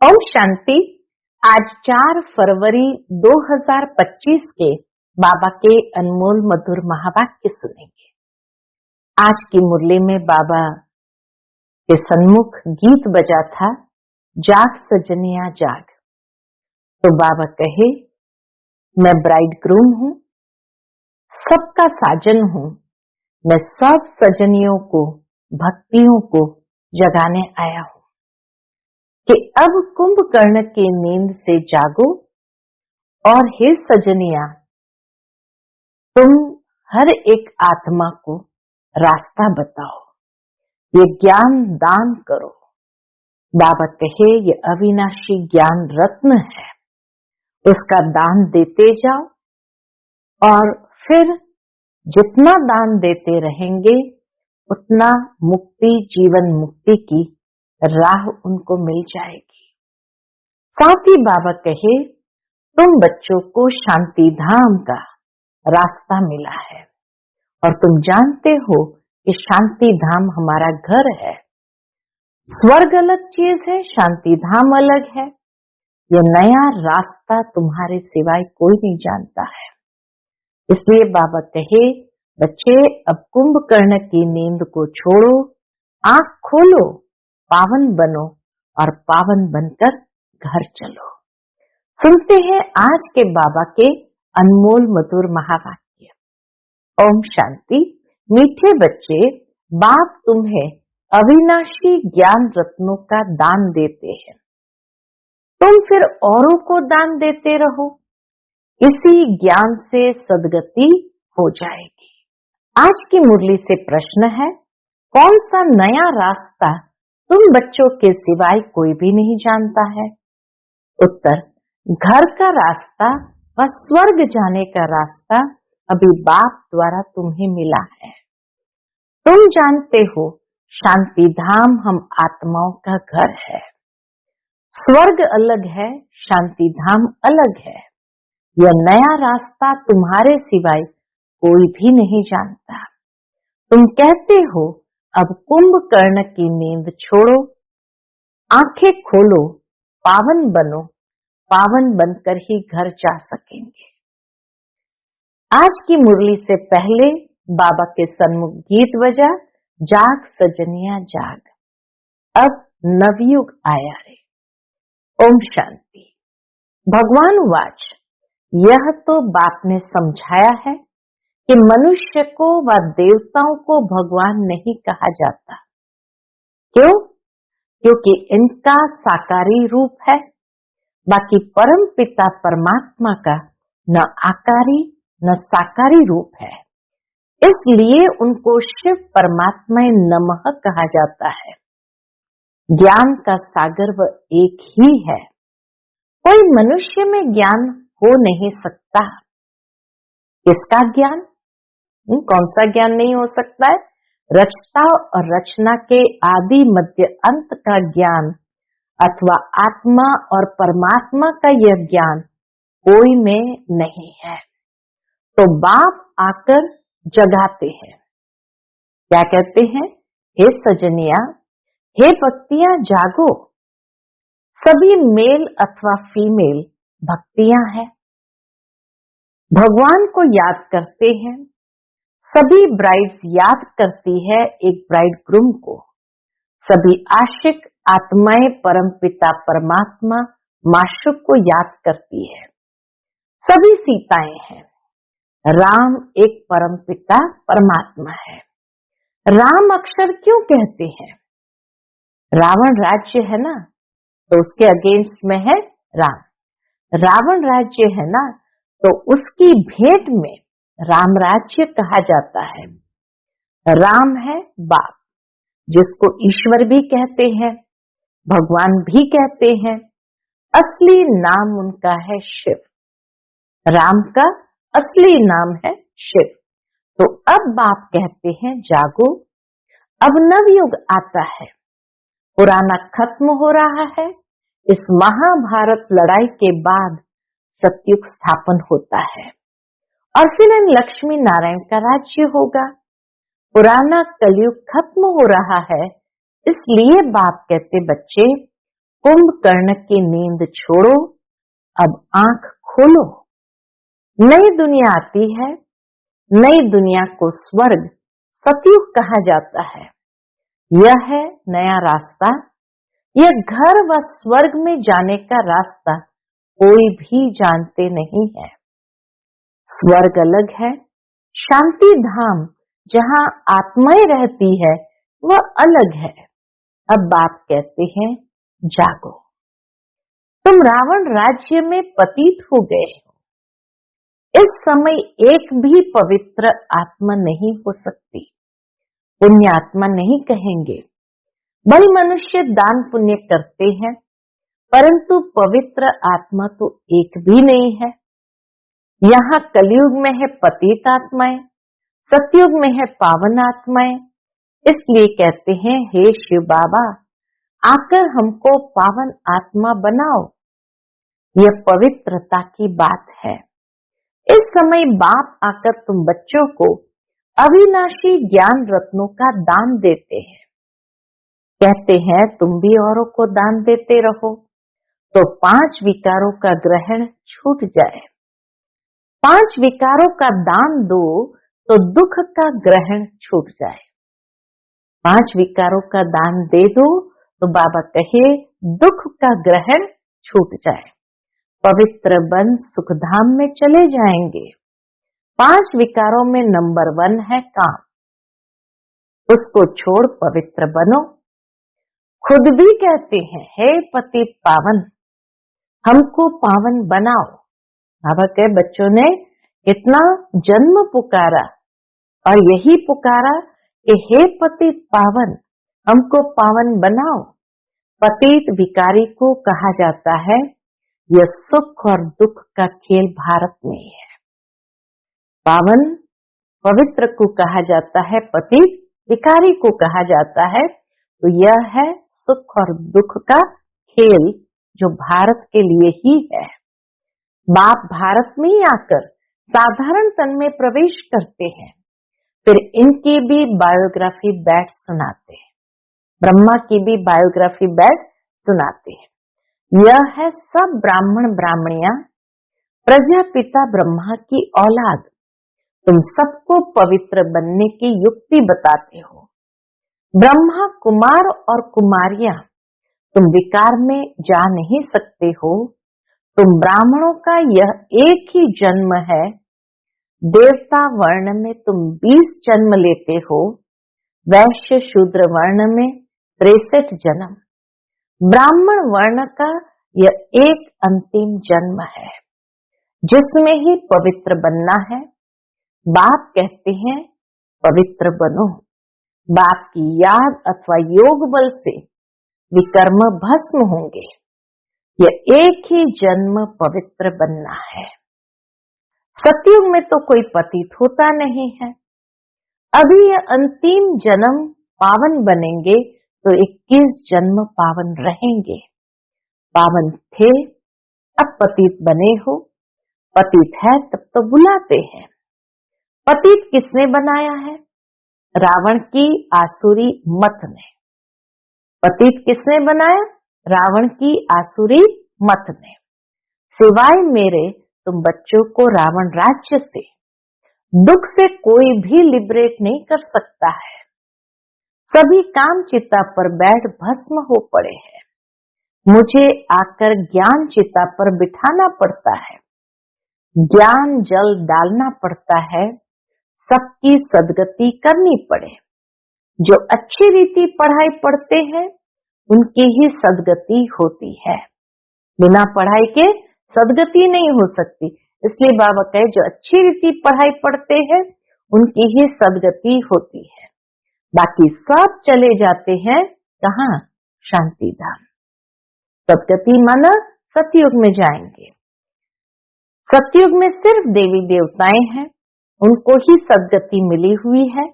ओम शांति। आज 4 फरवरी 2025 के बाबा के अनमोल मधुर महावाक्य सुनेंगे। आज की मुरली में बाबा के सन्मुख गीत बजा था, जाग सजनिया जाग। तो बाबा कहे, मैं ब्राइड ग्रूम हूं, सबका साजन हूं, मैं सब सजनियों को, भक्तियों को जगाने आया हूं कि अब कुंभकर्ण की नींद से जागो और हे सजनिया, तुम हर एक आत्मा को रास्ता बताओ, ये ज्ञान दान करो। बाबा कहे, ये अविनाशी ज्ञान रत्न है, उसका दान देते जाओ और फिर जितना दान देते रहेंगे उतना मुक्ति, जीवन मुक्ति की राह उनको मिल जाएगी। साथ ही बाबा कहे, तुम बच्चों को शांति धाम का रास्ता मिला है और तुम जानते हो कि शांति धाम हमारा घर है। स्वर्ग अलग चीज है, शांति धाम अलग है। ये नया रास्ता तुम्हारे सिवाय कोई नहीं जानता है। इसलिए बाबा कहे, बच्चे अब कुंभकर्ण की नींद को छोड़ो, आंख खोलो, पावन बनो और पावन बनकर घर चलो। सुनते हैं आज के बाबा के अनमोल मधुर महावाक्य। ओम शांति। मीठे बच्चे, बाप तुम्हें अविनाशी ज्ञान रत्नों का दान देते हैं, तुम फिर औरों को दान देते रहो, इसी ज्ञान से सदगति हो जाएगी। आज की मुरली से प्रश्न है, कौन सा नया रास्ता तुम बच्चों के सिवाय कोई भी नहीं जानता है? उत्तर, घर का रास्ता व स्वर्ग जाने का रास्ता अभी बाप द्वारा तुम्हें मिला है। तुम जानते हो, शांति धाम हम आत्माओं का घर है। स्वर्ग अलग है, शांति धाम अलग है। यह नया रास्ता तुम्हारे सिवाय कोई भी नहीं जानता। तुम कहते हो, अब कुंभकर्ण की नींद छोड़ो, आंखें खोलो, पावन बनो, पावन बनकर ही घर जा सकेंगे। आज की मुरली से पहले बाबा के सन्मुख गीत बजा, जाग सजनिया जाग, अब नवयुग आया रे। ओम शांति। भगवान वाच, यह तो बाप ने समझाया है कि मनुष्य को व देवताओं को भगवान नहीं कहा जाता। क्यों? क्योंकि इनका साकारी रूप है, बाकी परम पिता परमात्मा का न आकारी न साकारी रूप है। इसलिए उनको शिव परमात्मा नमः कहा जाता है। ज्ञान का सागर वह एक ही है, कोई मनुष्य में ज्ञान हो नहीं सकता। किसका ज्ञान? कौन सा ज्ञान नहीं हो सकता है? रचता और रचना के आदि मध्य अंत का ज्ञान अथवा आत्मा और परमात्मा का यह ज्ञान कोई में नहीं है। तो बाप आकर जगाते हैं। क्या कहते हैं? हे सजनिया, हे भक्तियां जागो। सभी मेल अथवा फीमेल भक्तियां हैं, भगवान को याद करते हैं। सभी ब्राइड्स याद करती है एक ब्राइड ग्रूम को। सभी आशिक आत्माएं परम पिता परमात्मा माशूक को याद करती है। सभी सीताएं हैं। राम एक परम पिता परमात्मा है। राम अक्षर क्यों कहते हैं? रावण राज्य है ना, तो उसके अगेंस्ट में है राम। रावण राज्य है ना, तो उसकी भेंट में राम राज्य कहा जाता है। राम है बाप, जिसको ईश्वर भी कहते हैं, भगवान भी कहते हैं। असली नाम उनका है शिव। राम का असली नाम है शिव। तो अब बाप कहते हैं, जागो, अब नवयुग आता है, पुराना खत्म हो रहा है। इस महाभारत लड़ाई के बाद सतयुग स्थापन होता है और फिर लक्ष्मी नारायण का राज्य होगा। पुराना कलयुग खत्म हो रहा है, इसलिए बाप कहते, बच्चे कुंभकर्ण की नींद छोड़ो, अब आंख खोलो। नई दुनिया आती है। नई दुनिया को स्वर्ग सतयुग कहा जाता है। यह है नया रास्ता। यह घर व स्वर्ग में जाने का रास्ता कोई भी जानते नहीं है। स्वर्ग अलग है, शांति धाम जहां आत्माएं रहती है वह अलग है। अब बाप कहते हैं जागो। तुम रावण राज्य में पतित हो गए हो। इस समय एक भी पवित्र आत्मा नहीं हो सकती। पुण्य आत्मा नहीं कहेंगे। बड़े मनुष्य दान पुण्य करते हैं, परंतु पवित्र आत्मा तो एक भी नहीं है। यहाँ कलयुग में है पतित आत्माएं, सतयुग में है पावन आत्माएं। इसलिए कहते हैं हे शिव बाबा, आकर हमको पावन आत्मा बनाओ। यह पवित्रता की बात है। इस समय बाप आकर तुम बच्चों को अविनाशी ज्ञान रत्नों का दान देते हैं। कहते हैं तुम भी औरों को दान देते रहो तो 5 विकारों का ग्रहण छूट जाए। 5 विकारों का दान दो तो दुख का ग्रहण छूट जाए। 5 विकारों का दान दे दो तो बाबा कहे दुख का ग्रहण छूट जाए। पवित्र बन सुखधाम में चले जाएंगे। 5 विकारों में नंबर 1 है काम। उसको छोड़ पवित्र बनो। खुद भी कहते हैं हे पतित पावन, हमको पावन बनाओ। बाबा के बच्चों ने इतना जन्म पुकारा और यही पुकारा कि हे पतित पावन, हमको पावन बनाओ। पतित भिखारी को कहा जाता है यह सुख और दुख का खेल भारत में है। पावन पवित्र को कहा जाता है, पतित भिखारी को कहा जाता है। तो यह है सुख और दुख का खेल जो भारत के लिए ही है। बाप भारत में ही आकर साधारण तन में प्रवेश करते हैं, फिर इनकी भी बायोग्राफी बैठ सुनाते हैं। ब्रह्मा की भी बायोग्राफी बैठ सुनाते हैं। यह है सब ब्राह्मण ब्राह्मणियां, प्रजापिता ब्रह्मा की औलाद। तुम सबको पवित्र बनने की युक्ति बताते हो। ब्रह्मा कुमार और कुमारियां, तुम विकार में जा नहीं सकते हो। तुम ब्राह्मणों का यह एक ही जन्म है। देवता वर्ण में तुम 20 जन्म लेते हो, वैश्य शूद्र वर्ण में 63 जन्म। ब्राह्मण वर्ण का यह एक अंतिम जन्म है जिसमें ही पवित्र बनना है। बाप कहते हैं पवित्र बनो। बाप की याद अथवा योग बल से विकर्म भस्म होंगे। यह एक ही जन्म पवित्र बनना है। सतयुग में तो कोई पतित होता नहीं है। अभी यह अंतिम जन्म पावन बनेंगे तो 21 जन्म पावन रहेंगे। पावन थे, अब पतित बने हो। पतित है तब तो बुलाते हैं। पतित किसने बनाया है? रावण की आसुरी मत ने। पतित किसने बनाया? रावण की आसुरी मत ने। सिवाय मेरे तुम बच्चों को रावण राज्य से, दुख से कोई भी लिबरेट नहीं कर सकता है। सभी काम चिता पर बैठ भस्म हो पड़े हैं। मुझे आकर ज्ञान चिता पर बिठाना पड़ता है। ज्ञान जल डालना पड़ता है। सबकी सदगति करनी पड़े। जो अच्छी रीति पढ़ाई पढ़ते हैं उनकी ही सदगति होती है। बिना पढ़ाई के सदगति नहीं हो सकती। इसलिए बाबा कहे जो अच्छी रीति पढ़ाई पढ़ते हैं उनकी ही सदगति होती है। बाकी सब चले जाते हैं कहाँ? शांति धाम। सदगति माना सतयुग में जाएंगे। सतयुग में सिर्फ देवी देवताएं हैं, उनको ही सदगति मिली हुई है।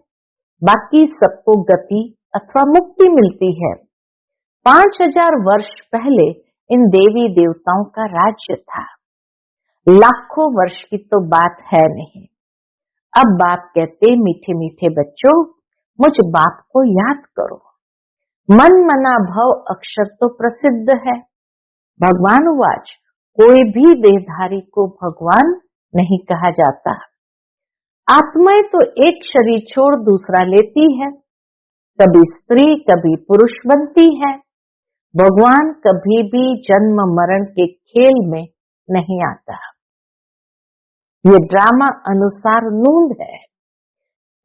बाकी सबको गति अथवा मुक्ति मिलती है। 5000 वर्ष पहले इन देवी देवताओं का राज्य था। लाखों वर्ष की तो बात है नहीं। अब बाप कहते मीठे मीठे बच्चों, मुझ बाप को याद करो। मन मना भव अक्षर तो प्रसिद्ध है। भगवान उवाच, कोई भी देहधारी को भगवान नहीं कहा जाता। आत्माएं तो एक शरीर छोड़ दूसरा लेती है, कभी स्त्री कभी पुरुष बनती है। भगवान कभी भी जन्म मरण के खेल में नहीं आता। ये ड्रामा अनुसार नूंद है।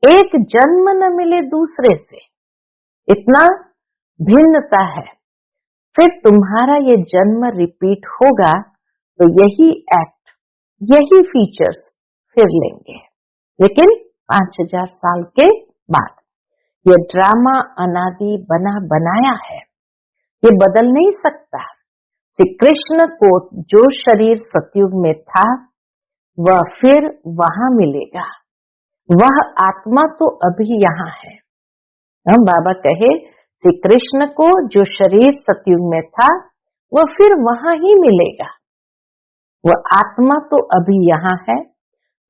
एक जन्म न मिले दूसरे से, इतना भिन्नता है। फिर तुम्हारा ये जन्म रिपीट होगा तो यही एक्ट, यही फीचर्स फिर लेंगे, लेकिन 5000 साल के बाद। ये ड्रामा अनादि बना बनाया है, ये बदल नहीं सकता। श्री कृष्ण को जो शरीर सतयुग में था वह फिर वहां मिलेगा। वह आत्मा तो अभी यहाँ है। हम बाबा कहे श्री कृष्ण को जो शरीर सतयुग में था वह फिर वहां ही मिलेगा। वह आत्मा तो अभी यहाँ है।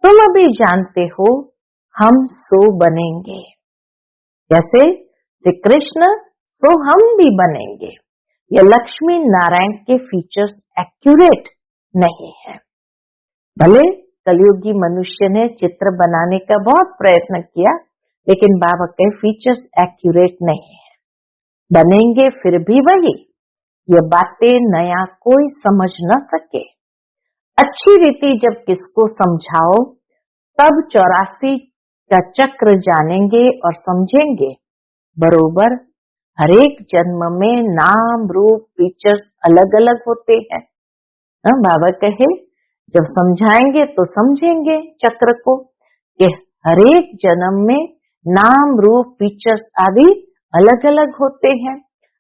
तुम अभी जानते हो हम सो बनेंगे, जैसे श्री कृष्ण सो हम भी बनेंगे। यह लक्ष्मी नारायण के फीचर्स एक्यूरेट नहीं है। भले कलयुगी मनुष्य ने चित्र बनाने का बहुत प्रयत्न किया, लेकिन बाबा के फीचर्स एक्यूरेट नहीं है। बनेंगे फिर भी वही। ये बातें नया कोई समझ न सके। अच्छी रीति जब किसको समझाओ तब 84 का चक्र जानेंगे और समझेंगे। बरोबर हर एक जन्म में नाम रूप फीचर्स अलग अलग होते हैं। बाबा कहे जब समझाएंगे तो समझेंगे चक्र को कि हर एक जन्म में नाम रूप फीचर्स आदि अलग अलग होते हैं।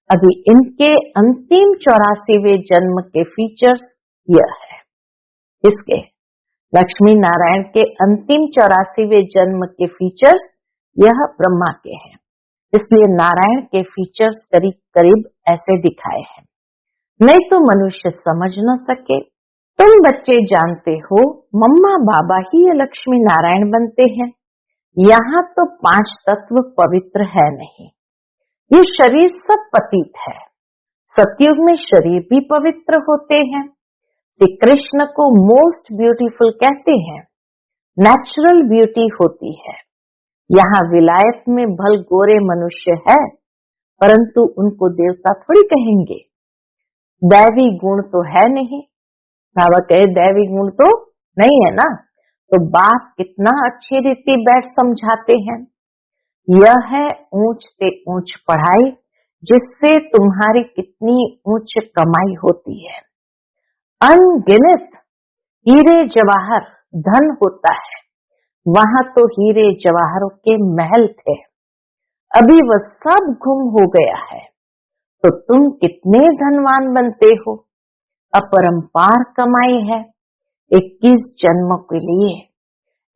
अभी इनके अंतिम 84वें जन्म के फीचर्स यह है। इसके लक्ष्मी नारायण के अंतिम 84वें जन्म के फीचर्स यह ब्रह्मा के हैं। इसलिए नारायण के फीचर्स करीब करीब ऐसे दिखाए हैं, नहीं तो मनुष्य समझ न सके। तुम बच्चे जानते हो मम्मा बाबा ही ये लक्ष्मी नारायण बनते हैं। यहाँ तो 5 तत्व पवित्र है नहीं, ये शरीर सब पतित है। सतयुग में शरीर भी पवित्र होते हैं। श्री कृष्ण को मोस्ट ब्यूटीफुल कहते हैं। नेचुरल ब्यूटी होती है। यहाँ विलायत में भल गोरे मनुष्य है, परंतु उनको देवता थोड़ी कहेंगे। दैवी गुण तो है नहीं। बाबा कहे दैवी गुण तो नहीं है ना, तो बाप कितना अच्छी रीति बैठ समझाते हैं। यह है ऊंच से ऊंच पढ़ाई, जिससे तुम्हारी कितनी ऊंच कमाई होती है। अनगिनत हीरे जवाहर धन होता है। वहां तो हीरे जवाहरों के महल थे, अभी वह सब गुम हो गया है। तो तुम कितने धनवान बनते हो। अपरंपार कमाई है 21 जन्मों के लिए।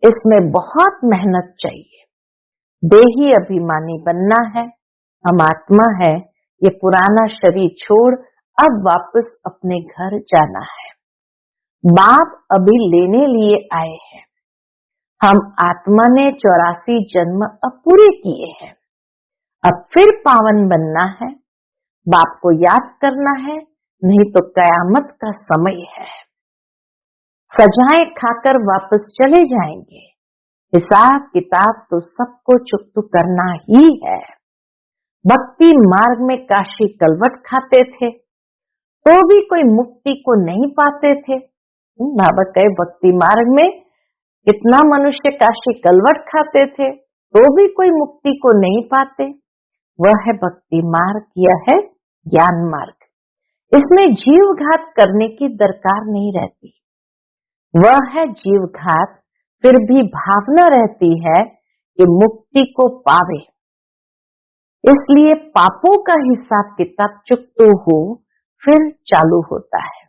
इसमें बहुत मेहनत चाहिए। देही अभिमानी बनना है। हम आत्मा है, ये पुराना शरीर छोड़ अब वापस अपने घर जाना है। बाप अभी लेने लिए आए हैं। हम आत्मा ने 84 जन्म अब पूरे किए हैं। अब फिर पावन बनना है। बाप को याद करना है, नहीं तो कयामत का समय है। सजाएं खाकर वापस चले जाएंगे। हिसाब किताब तो सबको चुकता करना ही है। भक्ति मार्ग में काशी कलवट खाते थे तो भी कोई मुक्ति को नहीं पाते थे। बाबा कहे भक्ति मार्ग में कितना मनुष्य काशी कलवट खाते थे तो भी कोई मुक्ति को नहीं पाते। वह है भक्ति मार्ग, यह है ज्ञान मार्ग। इसमें जीव घात करने की दरकार नहीं रहती। वह है जीव घात, फिर भी भावना रहती है कि मुक्ति को पावे। इसलिए पापों का हिसाब किताब चुकतो हो फिर चालू होता है।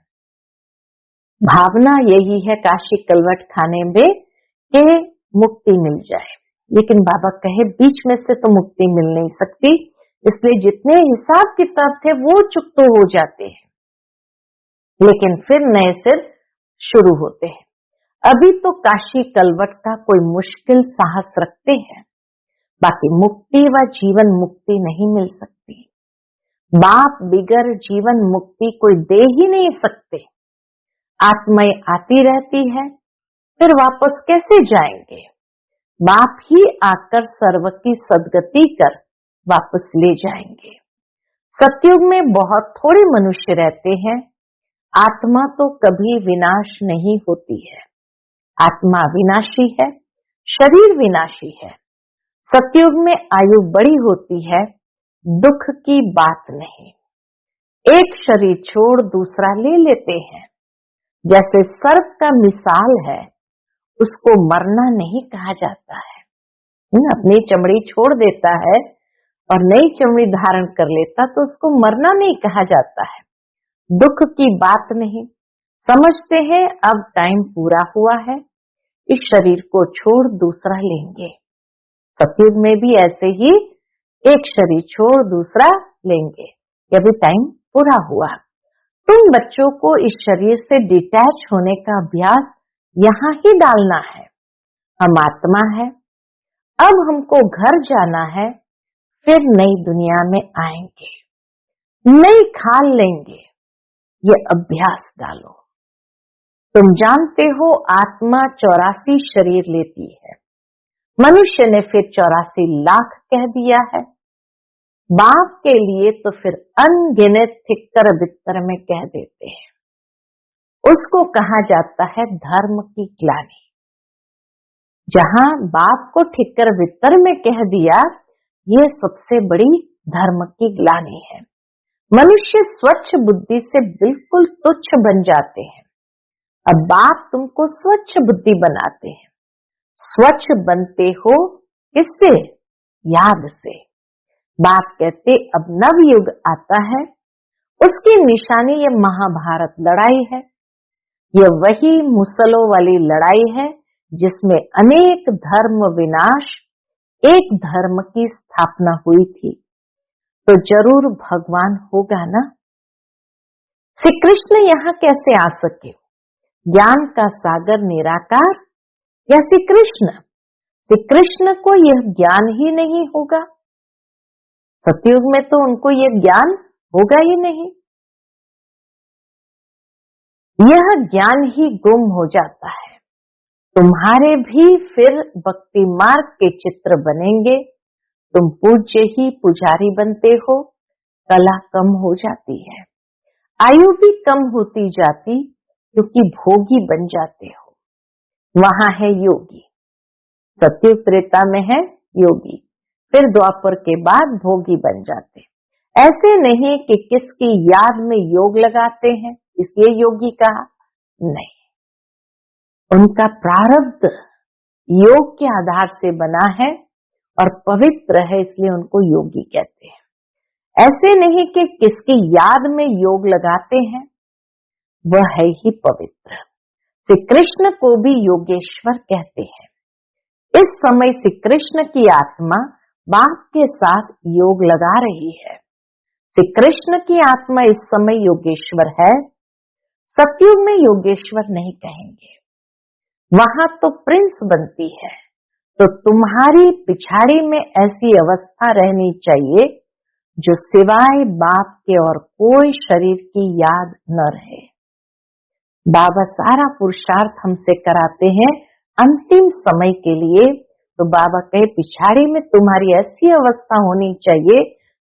भावना यही है काशी कलवट खाने में कि मुक्ति मिल जाए, लेकिन बाबा कहे बीच में से तो मुक्ति मिल नहीं सकती। इसलिए जितने हिसाब किताब थे वो चुकतो हो जाते हैं, लेकिन फिर नए सिर शुरू होते हैं। अभी तो काशी कलवट का कोई मुश्किल साहस रखते हैं, बाकी मुक्ति व जीवन मुक्ति नहीं मिल सकती। बाप बिगर जीवन मुक्ति कोई दे ही नहीं सकते। आत्माएं आती रहती है, फिर वापस कैसे जाएंगे? बाप ही आकर सर्व की सद्गति कर वापस ले जाएंगे। सतयुग में बहुत थोड़े मनुष्य रहते हैं। आत्मा तो कभी विनाश नहीं होती है। आत्मा विनाशी है, शरीर विनाशी है। सतयुग में आयु बड़ी होती है, दुख की बात नहीं। एक शरीर छोड़ दूसरा ले लेते हैं। जैसे सर्प का मिसाल है, उसको मरना नहीं कहा जाता है। अपनी चमड़ी छोड़ देता है और नई चमड़ी धारण कर लेता तो उसको मरना नहीं कहा जाता है। दुख की बात नहीं। समझते हैं अब टाइम पूरा हुआ है, इस शरीर को छोड़ दूसरा लेंगे। सतयुग में भी ऐसे ही एक शरीर छोड़ दूसरा लेंगे। यदि टाइम पूरा हुआ, तुम बच्चों को इस शरीर से डिटैच होने का अभ्यास यहाँ ही डालना है। हम आत्मा है, अब हमको घर जाना है, फिर नई दुनिया में आएंगे, नई खाल लेंगे। ये अभ्यास डालो। तुम जानते हो आत्मा 84 शरीर लेती है। मनुष्य ने फिर 84 लाख कह दिया है। बाप के लिए तो फिर अनगिनत ठिक्कर बित्तर में कह देते हैं। उसको कहा जाता है धर्म की ग्लानि। जहां बाप को ठिक्कर बित्तर में कह दिया, ये सबसे बड़ी धर्म की ग्लानि है। मनुष्य स्वच्छ बुद्धि से बिल्कुल तुच्छ बन जाते हैं। अब बाप तुमको स्वच्छ बुद्धि बनाते हैं। स्वच्छ बनते हो किससे? याद से। बाप कहते अब नव युग आता है, उसकी निशानी ये महाभारत लड़ाई है। ये वही मुसलों वाली लड़ाई है जिसमें अनेक धर्म विनाश, एक धर्म की स्थापना हुई थी। तो जरूर भगवान होगा ना। श्री कृष्ण यहाँ कैसे आ सके? ज्ञान का सागर निराकार या श्री कृष्ण? श्री कृष्ण को यह ज्ञान ही नहीं होगा। सतयुग में तो उनको यह ज्ञान होगा ही नहीं। यह ज्ञान ही गुम हो जाता है। तुम्हारे भी फिर भक्ति मार्ग के चित्र बनेंगे। तुम पूज्य ही पुजारी बनते हो। कला कम हो जाती है, आयु भी कम होती जाती, क्योंकि भोगी बन जाते हो। वहां है योगी। सतयुग त्रेता में है योगी, फिर द्वापर के बाद भोगी बन जाते। ऐसे नहीं कि किसकी याद में योग लगाते हैं इसलिए योगी कहा, नहीं। उनका प्रारब्ध योग के आधार से बना है और पवित्र है, इसलिए उनको योगी कहते हैं। ऐसे नहीं कि किसकी याद में योग लगाते हैं, वह है ही पवित्र। श्री कृष्ण को भी योगेश्वर कहते हैं। इस समय श्री कृष्ण की आत्मा बाप के साथ योग लगा रही है। श्री कृष्ण की आत्मा इस समय योगेश्वर है। सतयुग में योगेश्वर नहीं कहेंगे, वहां तो प्रिंस बनती है। तो तुम्हारी पिछाड़ी में ऐसी अवस्था रहनी चाहिए जो सिवाय बाप के और कोई शरीर की याद न रहे। बाबा सारा पुरुषार्थ हमसे कराते हैं अंतिम समय के लिए। तो बाबा कहे पिछाड़ी में तुम्हारी ऐसी अवस्था होनी चाहिए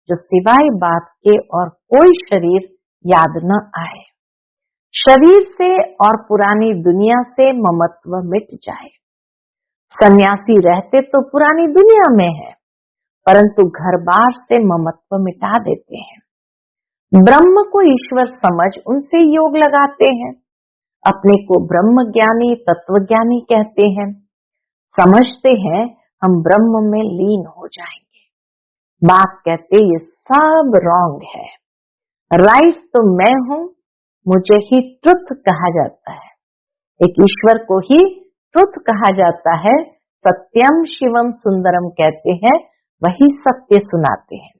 जो सिवाय बाप के और कोई शरीर याद न आए। शरीर से और पुरानी दुनिया से ममत्व मिट जाए। सन्यासी रहते तो पुरानी दुनिया में है, परंतु घर बार से ममत्व मिटा देते हैं। ब्रह्म को ईश्वर समझ उनसे योग लगाते हैं। अपने को ब्रह्म ज्ञानी तत्व ज्ञानी कहते हैं। समझते हैं हम ब्रह्म में लीन हो जाएंगे। बाप कहते ये सब रॉन्ग है। राइट तो मैं हूं, मुझे ही ट्रुथ कहा जाता है। एक ईश्वर को ही ट्रुथ कहा जाता है। सत्यम शिवम सुंदरम कहते हैं, वही सत्य सुनाते हैं।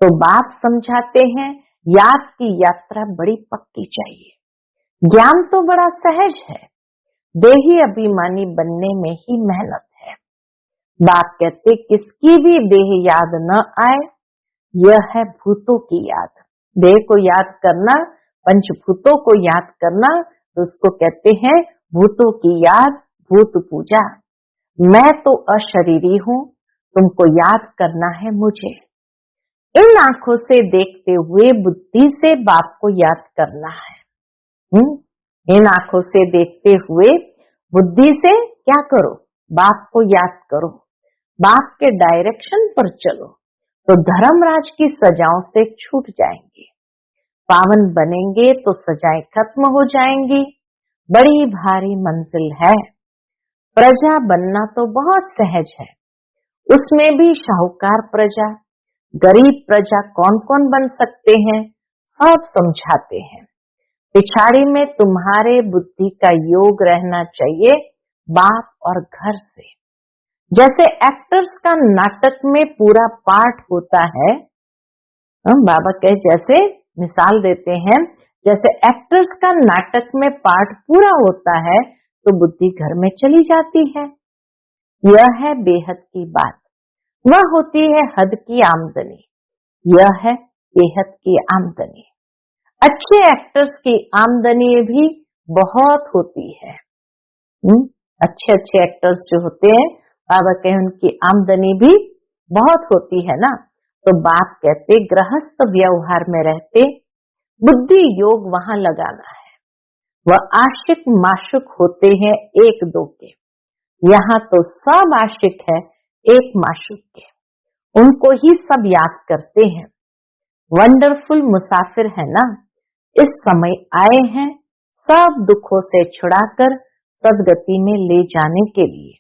तो बाप समझाते हैं याद की यात्रा बड़ी पक्की चाहिए। ज्ञान तो बड़ा सहज है, देही अभिमानी बनने में ही मेहनत है। बाप कहते किसकी भी देह याद न आए, यह है भूतों की याद। देह को याद करना, पंचभूतों को याद करना, तो उसको कहते हैं भूतों की याद, भूत पूजा। मैं तो अशरीरी हूँ, तुमको याद करना है मुझे। इन आंखों से देखते हुए बुद्धि से बाप को याद करना है। इन आंखों से देखते हुए बुद्धि से क्या करो? बाप को याद करो, बाप के डायरेक्शन पर चलो, तो धर्मराज की सजाओं से छूट जाएंगे। पावन बनेंगे तो सजाएं खत्म हो जाएंगी। बड़ी भारी मंजिल है। प्रजा बनना तो बहुत सहज है, उसमें भी शाहूकार प्रजा, गरीब प्रजा कौन कौन बन सकते हैं, सब समझाते हैं। पिछाड़ी में तुम्हारे बुद्धि का योग रहना चाहिए बाप और घर से। जैसे एक्टर्स का नाटक में पूरा पार्ट होता है, हम बाबा कहे जैसे मिसाल देते हैं, जैसे एक्टर्स का नाटक में पार्ट पूरा होता है तो बुद्धि घर में चली जाती है। यह है बेहद की बात, वह होती है हद की आमदनी, यह है बेहद की आमदनी। अच्छे एक्टर्स की आमदनी भी बहुत होती है। अच्छे अच्छे एक्टर्स जो होते हैं, बाबा कहे उनकी आमदनी भी बहुत होती है ना। तो बाप कहते गृहस्थ व्यवहार में रहते बुद्धि योग वहां लगाना है। वह आशिक माशुक होते हैं एक दो के, यहाँ तो सब आशिक है एक माशुक के, उनको ही सब याद करते हैं। वंडरफुल मुसाफिर है ना, इस समय आए हैं सब दुखों से छुड़ाकर सदगति में ले जाने के लिए।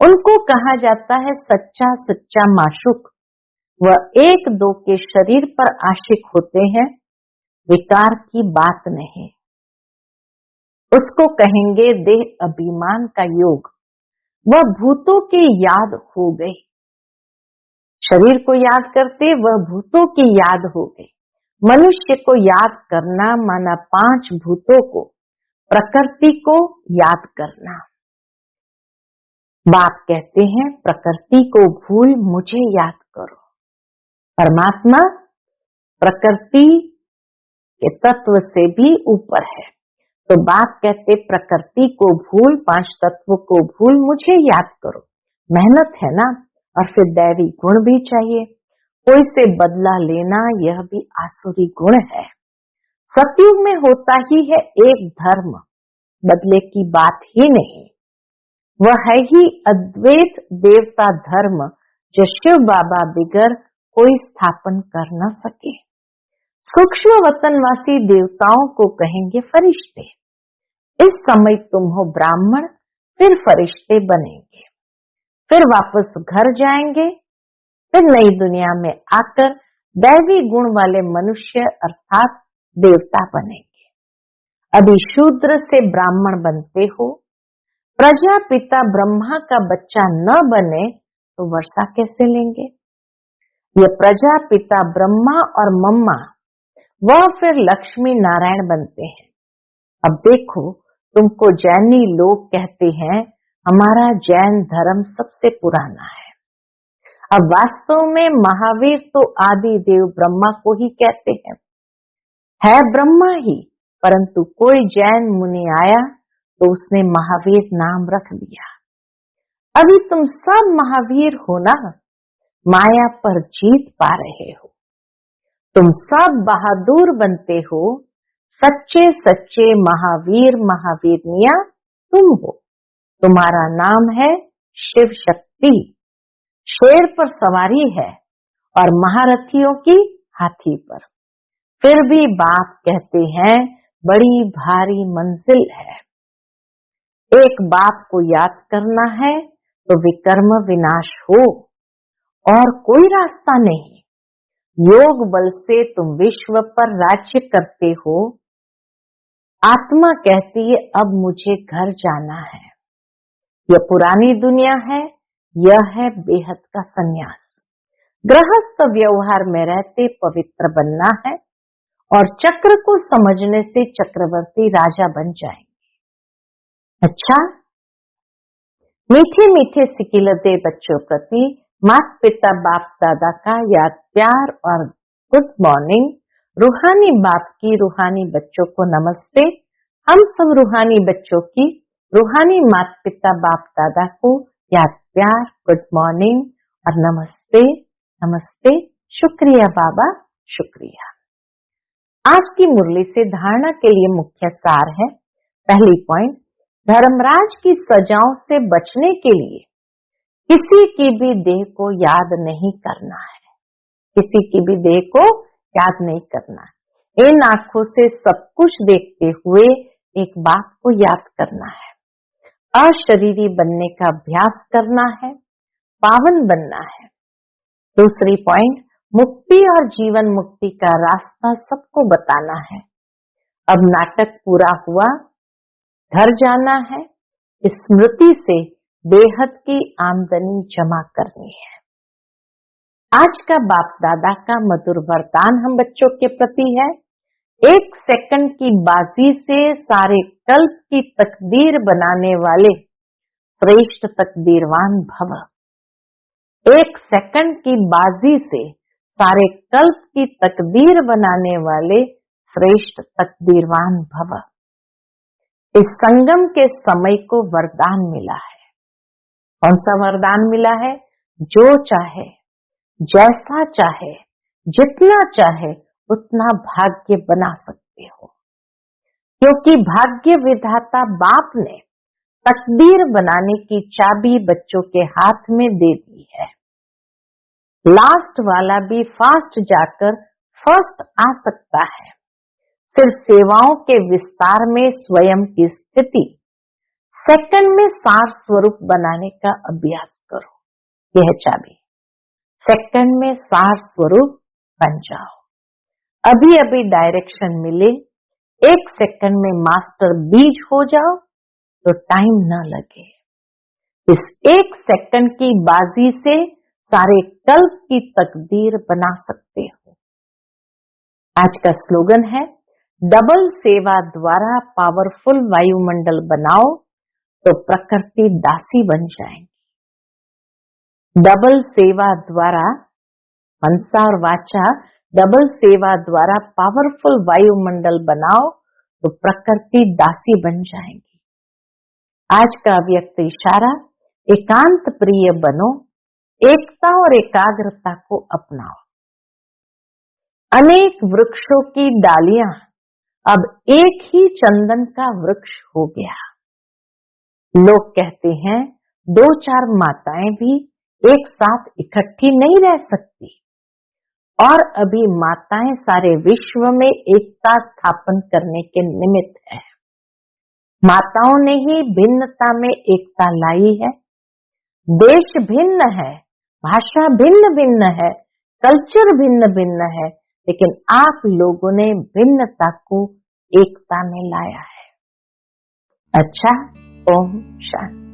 उनको कहा जाता है सच्चा सच्चा माशुक। वह एक दो के शरीर पर आशिक होते हैं, विकार की बात नहीं। उसको कहेंगे देह अभिमान का योग। वह भूतों की याद हो गई, शरीर को याद करते वह भूतों की याद हो गई। मनुष्य को याद करना माना पांच भूतों को, प्रकृति को याद करना। बाप कहते हैं प्रकृति को भूल मुझे याद करो। परमात्मा प्रकृति के तत्व से भी ऊपर है, तो बाप कहते प्रकृति को भूल, पांच तत्व को भूल मुझे याद करो। मेहनत है ना, और फिर दैवी गुण भी चाहिए, कोई से बदला लेना यह भी आसुरी गुण है। सतयुग में होता ही है एक धर्म, बदले की बात ही नहीं। वह है ही अद्वैत देवता धर्म, जो शिव बाबा बिगर कोई स्थापन कर न सके। सूक्ष्म वतनवासी देवताओं को कहेंगे फरिश्ते। इस समय तुम हो ब्राह्मण, फिर फरिश्ते बनेंगे, फिर वापस घर जाएंगे, फिर नई दुनिया में आकर दैवी गुण वाले मनुष्य अर्थात देवता बनेंगे। अभी शूद्र से ब्राह्मण बनते हो, प्रजापिता ब्रह्मा का बच्चा न बने तो वर्षा कैसे लेंगे? ये प्रजापिता ब्रह्मा और मम्मा वह फिर लक्ष्मी नारायण बनते हैं। अब देखो, तुमको जैनी लोग कहते हैं हमारा जैन धर्म सबसे पुराना है। अब वास्तव में महावीर तो आदि देव ब्रह्मा को ही कहते हैं, है ब्रह्मा ही, परंतु कोई जैन मुनि आया तो उसने महावीर नाम रख दिया। अभी तुम सब महावीर हो ना, माया पर जीत पा रहे हो, तुम सब बहादुर बनते हो, सच्चे सच्चे महावीर महावीरनिया तुम हो। तुम्हारा नाम है शिव शक्ति। शेर पर सवारी है और महारथियों की हाथी पर। फिर भी बाप कहते हैं बड़ी भारी मंजिल है। एक बाप को याद करना है तो विकर्म विनाश हो, और कोई रास्ता नहीं। योग बल से तुम विश्व पर राज्य करते हो। आत्मा कहती है अब मुझे घर जाना है। यह पुरानी दुनिया है, यह है बेहद का संन्यास। गृहस्थ व्यवहार में रहते पवित्र बनना है, और चक्र को समझने से चक्रवर्ती राजा बन जाएंगे। अच्छा, मीठे मीठे सिकिलते बच्चों प्रति माता पिता बाप दादा का याद प्यार और गुड मॉर्निंग। रूहानी बाप की रूहानी बच्चों को नमस्ते। हम सब रूहानी बच्चों की रूहानी माता पिता बाप दादा को याद प्यार, गुड मॉर्निंग और नमस्ते नमस्ते। शुक्रिया बाबा, शुक्रिया। आज की मुरली से धारणा के लिए मुख्य सार है। पहली पॉइंट, धर्मराज की सजाओं से बचने के लिए किसी की भी देह को याद नहीं करना है। किसी की भी देह को याद नहीं करना है। इन आंखों से सब कुछ देखते हुए एक बात को याद करना है। अशरीरी बनने का अभ्यास करना है, पावन बनना है। दूसरी पॉइंट, मुक्ति और जीवन मुक्ति का रास्ता सबको बताना है। अब नाटक पूरा हुआ, घर जाना है। स्मृति से बेहद की आमदनी जमा करनी है। आज का बाप दादा का मधुर वरदान हम बच्चों के प्रति है। 1 सेकंड की बाजी से सारे कल्प की तकदीर बनाने वाले श्रेष्ठ तकदीरवान भव। 1 सेकंड की बाजी से सारे कल्प की तकदीर बनाने वाले श्रेष्ठ तकदीरवान भव। इस संगम के समय को वरदान मिला है। कौन सा वरदान मिला है? जो चाहे, जैसा चाहे, जितना चाहे उतना भाग्य बना सकते हो, क्योंकि भाग्य विधाता बाप ने तकदीर बनाने की चाबी बच्चों के हाथ में दे दी है। लास्ट वाला भी फास्ट जाकर फर्स्ट आ सकता है। सिर्फ सेवाओं के विस्तार में स्वयं की स्थिति सेकंड में सार स्वरूप बनाने का अभ्यास करो। यह चाबी, सेकंड में सार स्वरूप बन जाओ। अभी अभी डायरेक्शन मिले, 1 सेकंड में मास्टर बीज हो जाओ तो टाइम न लगे। इस 1 सेकंड की बाजी से सारे कल्प की तकदीर बना सकते हो। आज का स्लोगन है, डबल सेवा द्वारा पावरफुल वायुमंडल बनाओ तो प्रकृति दासी बन जाएंगी। डबल सेवा द्वारा, मनसा और वाचा, डबल सेवा द्वारा पावरफुल वायुमंडल बनाओ तो प्रकृति दासी बन जाएंगी। आज का अव्यक्त इशारा, एकांत प्रिय बनो, एकता और एकाग्रता को अपनाओ। अनेक वृक्षों की डालियां अब एक ही चंदन का वृक्ष हो गया। लोग कहते हैं 2-4 माताएं भी एक साथ इकट्ठी नहीं रह सकती, और अभी माताएं सारे विश्व में एकता स्थापन करने के निमित्त है। माताओं ने ही भिन्नता में एकता लाई है। देश भिन्न है, भाषा भिन्न भिन्न है, कल्चर भिन्न भिन्न है, लेकिन आप लोगों ने भिन्नता को एकता में लाया है। अच्छा, ओम शांति।